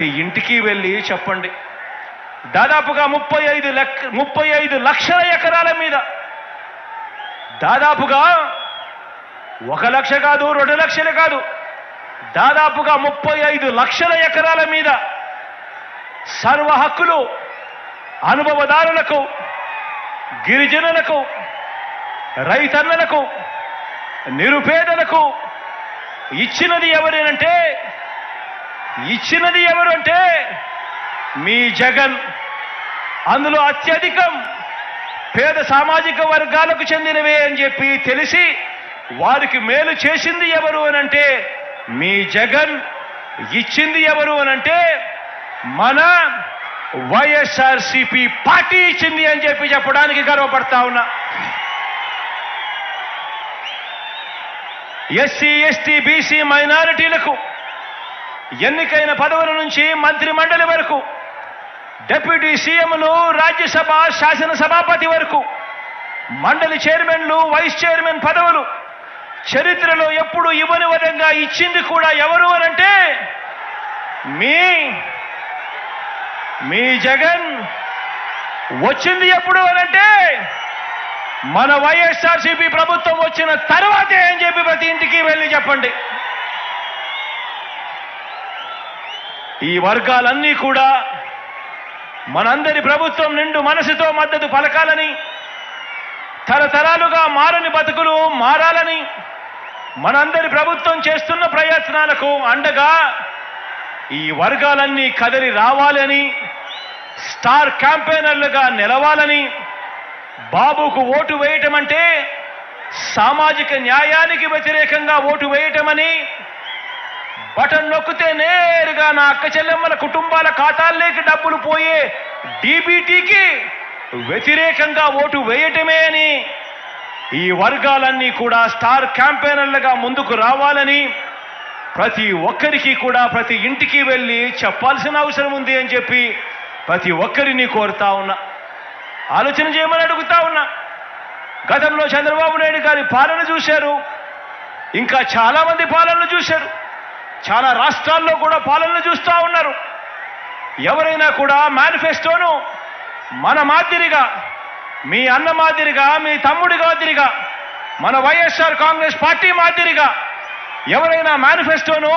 ఇంటికి వెళ్ళి చెప్పండి. దాదాపుగా 35 లక్షల ఎకరాల మీద దాదాపుగా 1 లక్ష కాదు, 2 లక్షలు కాదు, దాదాపుగా 35 లక్షల ఎకరాల మీద సర్వ హక్కులు అనుభవదారులకు, గిరిజనులకు, రైతన్నలకు, నిరుపేదలకు ఇచ్చినది ఎవరు అంటే మీ జగన్. అందులో అత్యధికం పేద సామాజిక వర్గాలకు చెందినవే అని చెప్పి తెలిసి వారికి మేలు చేసింది ఎవరు అనంటే మీ జగన్. ఇచ్చింది ఎవరు అనంటే మన వైఎస్ఆర్సీపీ పార్టీ ఇచ్చింది అని చెప్పి చెప్పడానికి గర్వపడతా ఉన్నా. ఎస్సీ, ఎస్టీ, బీసీ, మైనారిటీలకు ఎన్నికైన పదవుల నుంచి మంత్రి మండలి వరకు, డిప్యూటీ సీఎంలు, రాజ్యసభ శాసనసభాపతి వరకు, మండలి చైర్మన్లు, వైస్ చైర్మన్ పదవులు చరిత్రలో ఎప్పుడు ఇవ్వని విధంగా ఇచ్చింది కూడా ఎవరు అనంటే మీ జగన్. వచ్చింది ఎప్పుడు అనంటే మన వైఎస్ఆర్సీపీ ప్రభుత్వం వచ్చిన తర్వాతే అని చెప్పి ప్రతి ఇంటికి వెళ్ళి చెప్పండి. ఈ వర్గాలన్నీ కూడా మనందరి ప్రభుత్వం నిండు మనసుతో మద్దతు పలకాలని, తరతరాలుగా మారని బతుకులు మారాలని, మనందరి ప్రభుత్వం చేస్తున్న ప్రయత్నాలకు అండగా ఈ వర్గాలన్నీ కదిలి రావాలని, స్టార్ క్యాంపెయినర్లుగా నిలవాలని, బాబుకు ఓటు వేయటం అంటే సామాజిక న్యాయానికి వ్యతిరేకంగా ఓటు వేయటమని, బటన్ నొక్కితే నేరుగా నా అక్క చెల్లెమ్మల కుటుంబాల ఖాతాల్లోకి డబ్బులు పోయే డీబీటీకి వ్యతిరేకంగా ఓటు వేయటమే అని ఈ వర్గాలన్నీ కూడా స్టార్ క్యాంపెయినర్లుగా ముందుకు రావాలని ప్రతి ఒక్కరికి కూడా ప్రతి ఇంటికి వెళ్ళి చెప్పాల్సిన అవసరం ఉంది అని చెప్పి ప్రతి ఒక్కరిని కోరుతా ఉన్నా. ఆలోచన చేయమని అడుగుతా ఉన్నా. గతంలో చంద్రబాబు నాయుడు గారి పాలన చూశారు, ఇంకా చాలా మంది పాలనలు చూశారు, చాలా రాష్ట్రాల్లో కూడా పాలనలు చూస్తూ ఉన్నారు. ఎవరైనా కూడా మేనిఫెస్టోను మన మాదిరిగా, మీ అన్న మాదిరిగా, మీ తమ్ముడి మాదిరిగా, మన వైఎస్ఆర్ కాంగ్రెస్ పార్టీ మాదిరిగా ఎవరైనా మేనిఫెస్టోను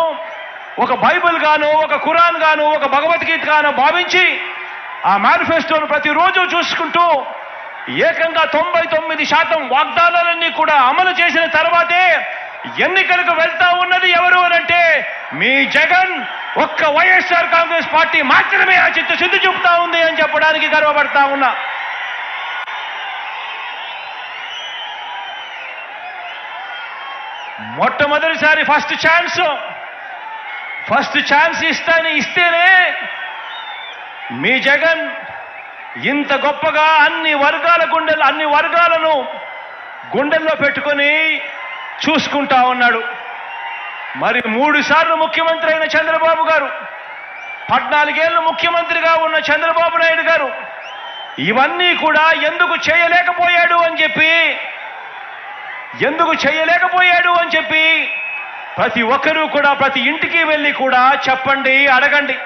ఒక బైబిల్ గాను, ఒక ఖురాన్ గాను, ఒక భగవద్గీత గాను భావించి ఆ మేనిఫెస్టోను ప్రతిరోజు చూసుకుంటూ ఏకంగా 99% వాగ్దానాలన్నీ కూడా అమలు చేసిన తర్వాతే ఎన్నికలకు వెళ్తా ఉన్నది ఎవరు అనంటే మీ జగన్. ఒక్క వైఎస్ఆర్ కాంగ్రెస్ పార్టీ మాత్రమే ఆ చిత్తశుద్ధి చూపుతా ఉంది అని చెప్పడానికి గర్వపడతా ఉన్నా. మొట్టమొదటిసారి ఫస్ట్ ఛాన్స్ ఇస్తేనే మీ జగన్ ఇంత గొప్పగా అన్ని వర్గాలను గుండెల్లో పెట్టుకొని చూసుకుంటా ఉన్నాడు. మరి 3 సార్లు ముఖ్యమంత్రి అయిన చంద్రబాబు గారు, 14 ఏళ్ళు ముఖ్యమంత్రిగా ఉన్న చంద్రబాబు నాయుడు గారు ఇవన్నీ కూడా ఎందుకు చేయలేకపోయాడు అని చెప్పి ప్రతి ఒక్కరూ కూడా ప్రతి ఇంటికి వెళ్ళి కూడా చెప్పండి, అడగండి.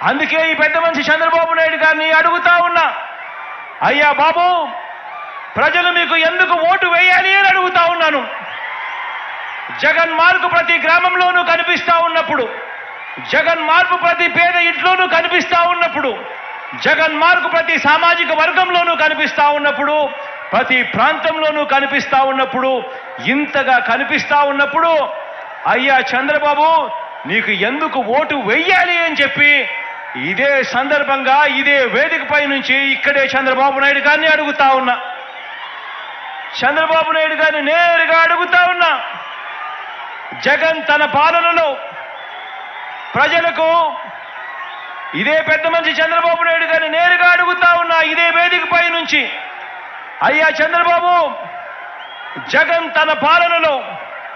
అందుకే ఈ పెద్ద మనిషి చంద్రబాబు నాయుడు గారిని అడుగుతా ఉన్నా, అయ్యా బాబు, ప్రజలు మీకు ఎందుకు ఓటు వేయాలి అని అడుగుతా ఉన్నాను. జగన్ మార్పు ప్రతి గ్రామంలోనూ కనిపిస్తా ఉన్నప్పుడు, జగన్ మార్పు ప్రతి పేద ఇంట్లోనూ కనిపిస్తా ఉన్నప్పుడు, జగన్ మార్పు ప్రతి సామాజిక వర్గంలోనూ కనిపిస్తా ఉన్నప్పుడు, ప్రతి ప్రాంతంలోనూ కనిపిస్తా ఉన్నప్పుడు, ఇంతగా కనిపిస్తా ఉన్నప్పుడు అయ్యా చంద్రబాబు నీకు ఎందుకు ఓటు వెయ్యాలి అని చెప్పి ఇదే సందర్భంగా ఇదే వేదికపై నుంచి ఇక్కడే చంద్రబాబు నాయుడు గారిని అడుగుతా ఉన్నా. చంద్రబాబు నాయుడు గారిని నేరుగా అడుగుతా ఉన్నా, జగన్ తన పాలనలో ప్రజలకు, ఇదే పెద్ద మనిషి చంద్రబాబు నాయుడు గారిని నేరుగా అడుగుతా ఉన్నా ఇదే వేదికపై నుంచి, అయ్యా చంద్రబాబు, జగన్ తన పాలనలో